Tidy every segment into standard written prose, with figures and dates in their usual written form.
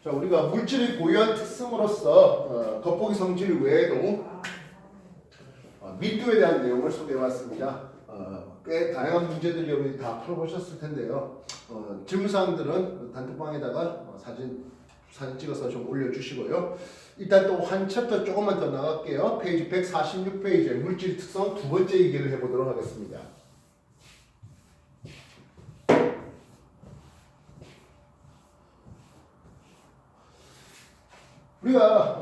자, 우리가 물질의 고유한 특성으로서 겉보기 성질 외에도 밀도에 대한 내용을 소개해봤습니다. 꽤 다양한 문제들이 여러분이 다 풀어보셨을 텐데요. 질문사항들은 단톡방에다가 사진 찍어서 좀 올려주시고요. 일단 또 한 챕터 조금만 더 나갈게요. 페이지 146페이지에 물질 특성 두 번째 얘기를 해보도록 하겠습니다. 우리가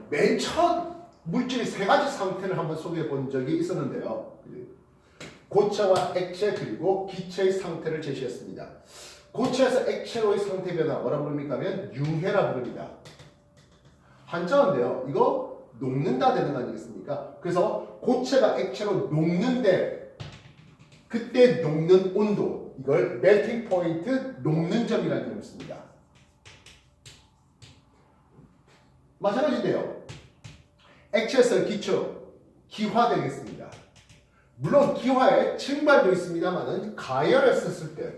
맨 첫 물질의 세 가지 상태를 한번 소개해 본 적이 있었는데요. 고체와 액체 그리고 기체의 상태를 제시했습니다. 고체에서 액체로의 상태 변화 뭐라 부릅니까 하면 융해라 부릅니다. 한자어인데요. 이거 녹는다 되는 거 아니겠습니까? 그래서 고체가 액체로 녹는데 그때 녹는 온도 이걸 melting point 녹는 점이라는 이름을 씁니다. 마찬가지인데요. 액체에서 기초, 기화되겠습니다. 물론 기화에 증발도 있습니다만은 가열했었을 때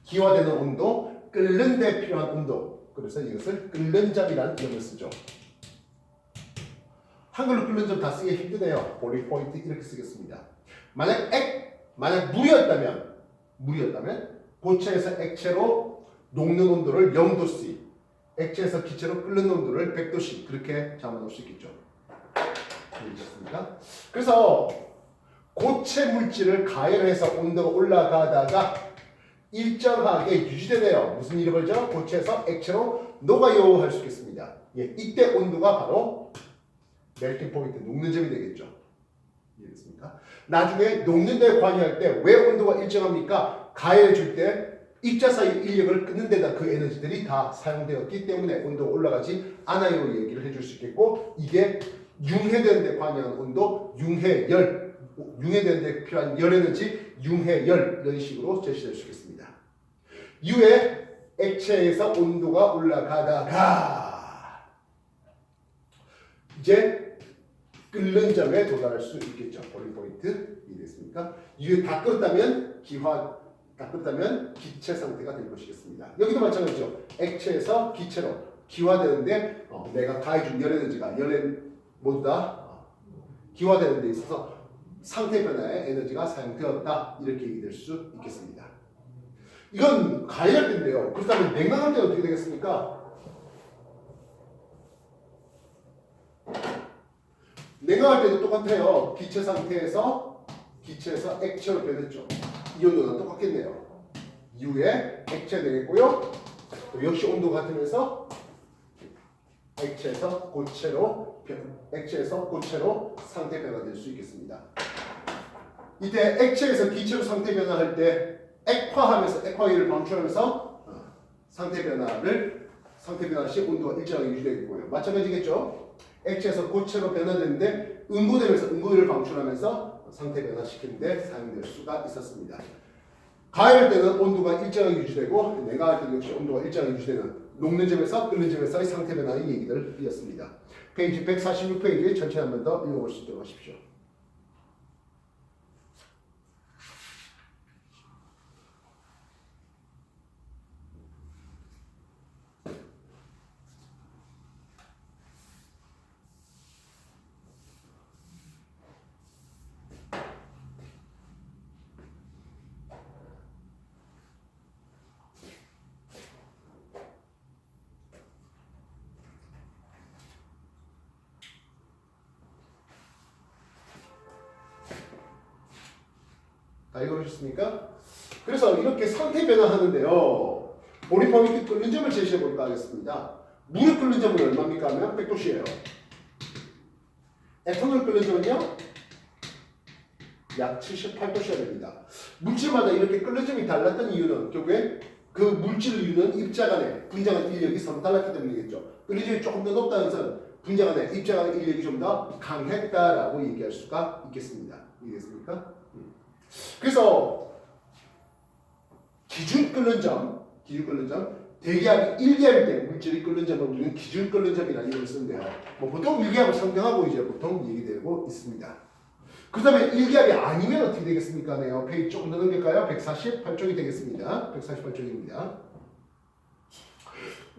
기화되는 온도, 끓는 데 필요한 온도. 그래서 이것을 끓는 점이라는 이름을 쓰죠. 한글로 끓는 점 다 쓰기 힘드네요. 보리 포인트 이렇게 쓰겠습니다. 만약 물이었다면 고체에서 액체로 녹는 온도를 0도C, 액체에서 기체로 끓는 온도를 100도C 그렇게 잡아놓을 수 있겠죠. 이해되셨습니까? 그래서 고체 물질을 가열해서 온도가 올라가다가 일정하게 유지되네요. 무슨 일이 벌죠? 고체에서 액체로 녹아요 할 수 있겠습니다. 이때 온도가 바로 멜팅 포인트, 녹는 점이 되겠죠. 이해됐습니까? 나중에 녹는 데 관여할 때 왜 온도가 일정합니까? 가열해 줄 때 입자 사이 인력을 끊는 데다 그 에너지들이 다 사용되었기 때문에 온도가 올라가지 않아요 얘기를 해줄 수 있겠고, 이게 융해되는 데 관여한 온도, 융해열, 융해되는 데 필요한 열 에너지, 융해열 이런 식으로 제시될 수 있겠습니다. 이후에 액체에서 온도가 올라가다가 이제 끓는 점에 도달할 수 있겠죠. 보일링 포인트 이해됐습니까? 이후에 다 끓었다면 다 끓었다면 기체 상태가 될 것이겠습니다. 여기도 마찬가지죠. 액체에서 기체로 기화되는데 내가 가해준 열 에너지가 모두 다 기화되는 데 있어서 상태 변화에 에너지가 사용되었다 이렇게 얘기될 수 있겠습니다. 이건 가열할 때인데요. 그렇다면 냉각할 때는 어떻게 되겠습니까? 냉각할 때도 똑같아요. 기체 상태에서 액체로 변했죠. 이 온도는 똑같겠네요. 이후에 액체 되겠고요. 또 역시 온도가 같으면서 액체에서 고체로 상태 변화될 수 있겠습니다. 이때 액체에서 기체로 상태 변화할 때 액화하면서 액화율을 방출하면서 상태 변화 시 온도가 일정하게 유지되겠고요. 마찬가지겠죠. 액체에서 고체로 변화되는데 응고되면서 응고율을 방출하면서 상태 변화시키는데 사용될 수가 있었습니다. 가열할 때는 온도가 일정하게 유지되고 냉각할 때는 역시 온도가 일정하게 유지되는 녹는 점에서 끓는 점에서의 상태 변화의 얘기를 드렸습니다. 페이지 146페이지 전체 한 번 더 읽어볼 수 있도록 하십시오. 다 읽어보셨습니까? 그래서 이렇게 상태 변화하는데요. 보리 포인트 끓는 점을 제시해 볼까 하겠습니다. 물을 끓는 점은 얼마입니까 하면 100도씨예요. 에탄올 끓는 점은요? 약 78도씨가 됩니다. 물질마다 이렇게 끓는 점이 달랐던 이유는 결국에 그 물질 이유는 입자 간의 분자 간 인력이 서로 달랐기 때문이겠죠. 끓는 점이 조금 더 높다는 것은 분자 간의 입자 간의 인력이 좀 더 강했다라고 얘기할 수가 있겠습니다. 이해됐습니까? 그래서 기준 끓는 점, 대기압이 1기압일 때 물질이 끓는 점을 우리는 기준 끓는 점이라는 이름을 쓰는데요. 보통 1기압을 상정하고 이제 보통 얘기되고 있습니다. 그렇다면 1기압이 아니면 어떻게 되겠습니까? 네요. 페이지 조금 더 넘길까요? 148쪽이 되겠습니다. 148쪽입니다.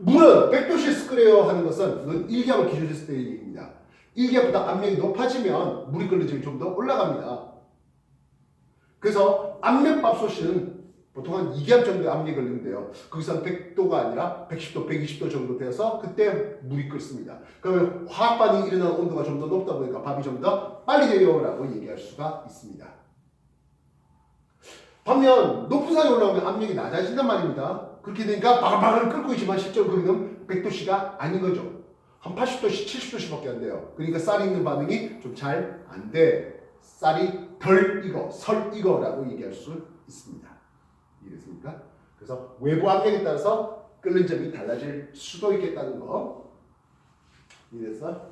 물은 100도씨에서 끓여야 하는 것은 1기압을 기준으로 했을 때의 얘기입니다. 1기압보다 압력이 높아지면 물이 끓는 점이 좀 더 올라갑니다. 그래서 압력밥솥은 보통 한 2기압 정도의 압력이 걸리는데요. 거기서 100도가 아니라 110도, 120도 정도 돼서 그때 물이 끓습니다. 그러면 화학반응이 일어나는 온도가 좀 더 높다 보니까 밥이 좀 더 빨리 돼요라고 얘기할 수가 있습니다. 반면 높은 산에 올라오면 압력이 낮아진단 말입니다. 그렇게 되니까 바글바글 끓고 있지만 실제로 거기는 100도씨가 아닌 거죠. 한 80도씨, 70도씨밖에 안 돼요. 그러니까 쌀이 있는 반응이 좀 잘 안 돼. 쌀이 덜 익어, 설 익어라고 얘기할 수 있습니다. 이해됐습니까? 그래서 외부 압력에 따라서 끓는 점이 달라질 수도 있겠다는 거. 이해됐어?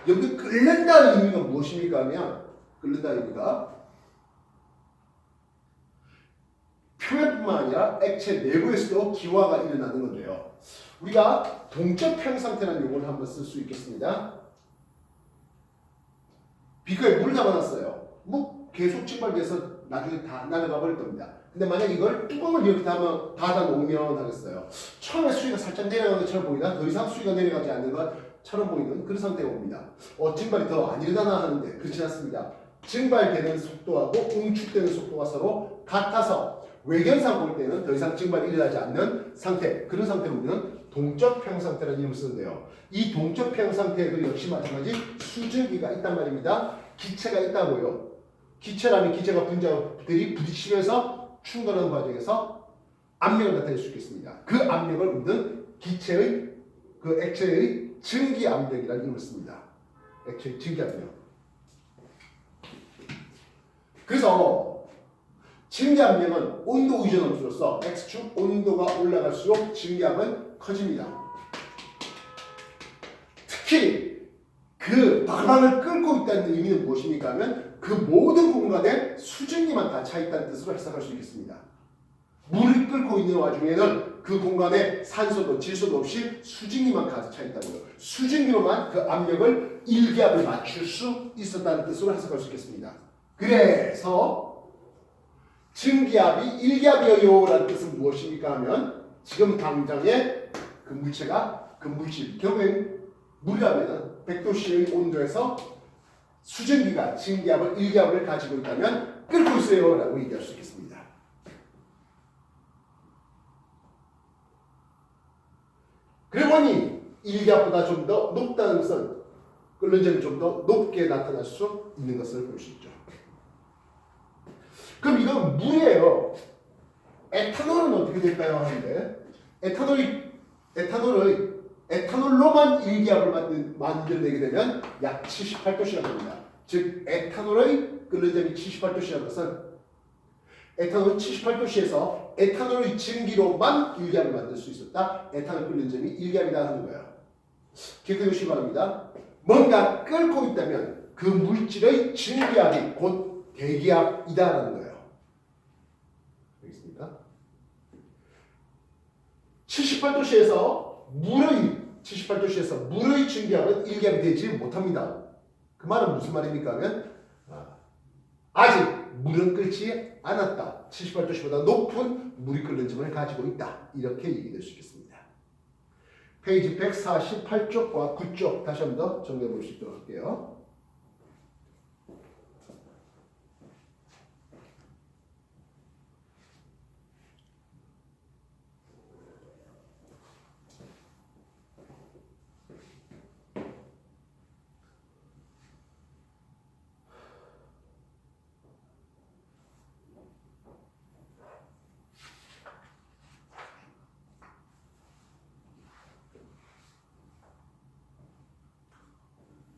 여기 끓는다는 의미가 무엇입니까 하면 끓는다는 의미가 표면뿐만 아니라 액체 내부에서도 기화가 일어나는 건데요. 우리가 동적 평 상태라는 용어를 한번 쓸 수 있겠습니다. 비커에 물을 담아놨어요. 계속 증발돼서 나중에 다 날아가 버릴 겁니다. 근데 만약 이걸 뚜껑을 이렇게 닫아 놓으면 하겠어요. 처음에 수위가 살짝 내려가는 것처럼 보이나 더 이상 수위가 내려가지 않는 것처럼 보이는 그런 상태가 옵니다. 증발이 더 안 일어나나 하는데 그렇지 않습니다. 증발되는 속도하고 응축되는 속도가 서로 같아서 외견상 볼 때는 더 이상 증발이 일어나지 않는 상태, 그런 상태로 우리는 동적 평 상태라는 이름을 쓰는데요. 이 동적 평 상태에도 역시 마찬가지 수증기가 있단 말입니다. 기체가 있다고요. 기체라면 기체가 분자들이 부딪히면서 충돌하는 과정에서 압력을 나타낼 수 있겠습니다. 그 압력을 우리는 기체의 그 액체의 증기 압력이라는 이름을 씁니다. 액체의 증기 압력. 그래서 증기 압력은 온도 의존 함수로서 X축 온도가 올라갈수록 증기압은 커집니다. 특히 그 바람을 끓고 있다는 의미는 무엇입니까 하면 그 모든 공간에 수증기만 다 차 있다는 뜻으로 해석할 수 있겠습니다. 물을 끓고 있는 와중에는 그 공간에 산소도 질소도 없이 수증기만 가득 차 있다고요. 수증기로만 그 압력을 1기압을 맞출 수 있었다는 뜻으로 해석할 수 있겠습니다. 그래서 증기압이 1기압이에요 라는 뜻은 무엇입니까 하면 지금 당장에 그 물체가 그 물질 결국엔 물이라면 100도씨의 온도에서 수증기가 증기압을 1기압을 가지고 있다면 끓고 있어요 라고 얘기할 수 있겠습니다. 그러고 보니 1기압보다 좀 더 높다는 것은 끓는 점이 좀 더 높게 나타날 수 있는 것을 볼 수 있죠. 그럼 이건 물이에요. 에탄올은 어떻게 될까요? 하는데 에탄올로만 1기압을 만들어내게 되면 약 78도씨가 됩니다. 즉 에탄올의 끓는 점이 78도씨라는 것은 에탄올이 78도씨에서 에탄올의 증기로만 1기압을 만들 수 있었다. 에탄올 끓는 점이 1기압이다 하는 거예요. 기억해 주시기 바랍니다. 뭔가 끓고 있다면 그 물질의 증기압이 곧 대기압이다라는 거예요. 알겠습니까? 78도씨에서 물의 증기압은 1기압이 되지 못합니다. 그 말은 무슨 말입니까 하면 아직 물은 끓지 않았다. 78도씨보다 높은 물이 끓는 점을 가지고 있다. 이렇게 얘기될 수 있겠습니다. 페이지 148쪽과 9쪽 다시 한 번 더 정리해 볼 수 있도록 할게요.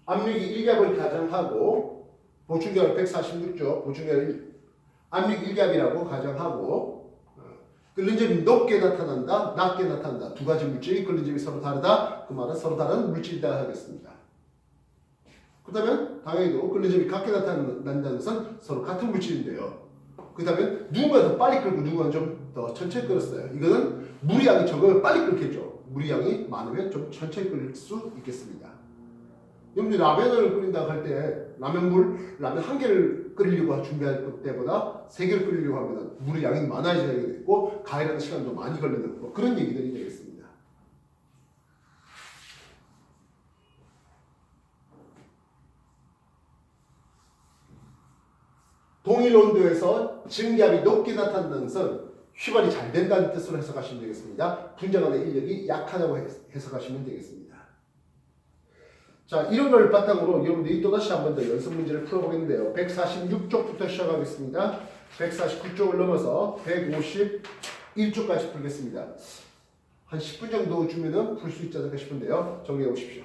압력이 1기압을 가정하고 보충결 146조 보충결 압력 1기압이라고 가정하고 끓는 점이 높게 나타난다, 낮게 나타난다. 두 가지 물질이 끓는 점이 서로 다르다. 그 말은 서로 다른 물질이다 하겠습니다. 그렇다면 당연히도 끓는 점이 같게 나타난다는 것은 서로 같은 물질인데요. 그렇다면 누군가 더 빨리 끓고 누군가 좀 더 천천히 끓었어요. 이거는 물의 양이 적으면 빨리 끓겠죠. 물의 양이 많으면 좀 천천히 끓일 수 있겠습니다. 여러분들 라면을 끓인다고 할 때 라면 한 개를 물을 끓이려고 준비할 때보다 3개를 끓이려고 하면 물의 양이 많아져야 되고 가열하는 시간도 많이 걸리는 뭐 그런 얘기들이 되겠습니다. 동일 온도에서 증기압이 높게 나타나는 것은 휘발이 잘 된다는 뜻으로 해석하시면 되겠습니다. 분자간의 인력이 약하다고 해석하시면 되겠습니다. 자, 이런 걸 바탕으로 여러분들이 또다시 한 번 더 연습 문제를 풀어보겠는데요. 146쪽부터 시작하겠습니다. 149쪽을 넘어서 151쪽까지 풀겠습니다. 한 10분 정도 주면은 풀 수 있지 않을까 싶은데요. 정리해 보십시오.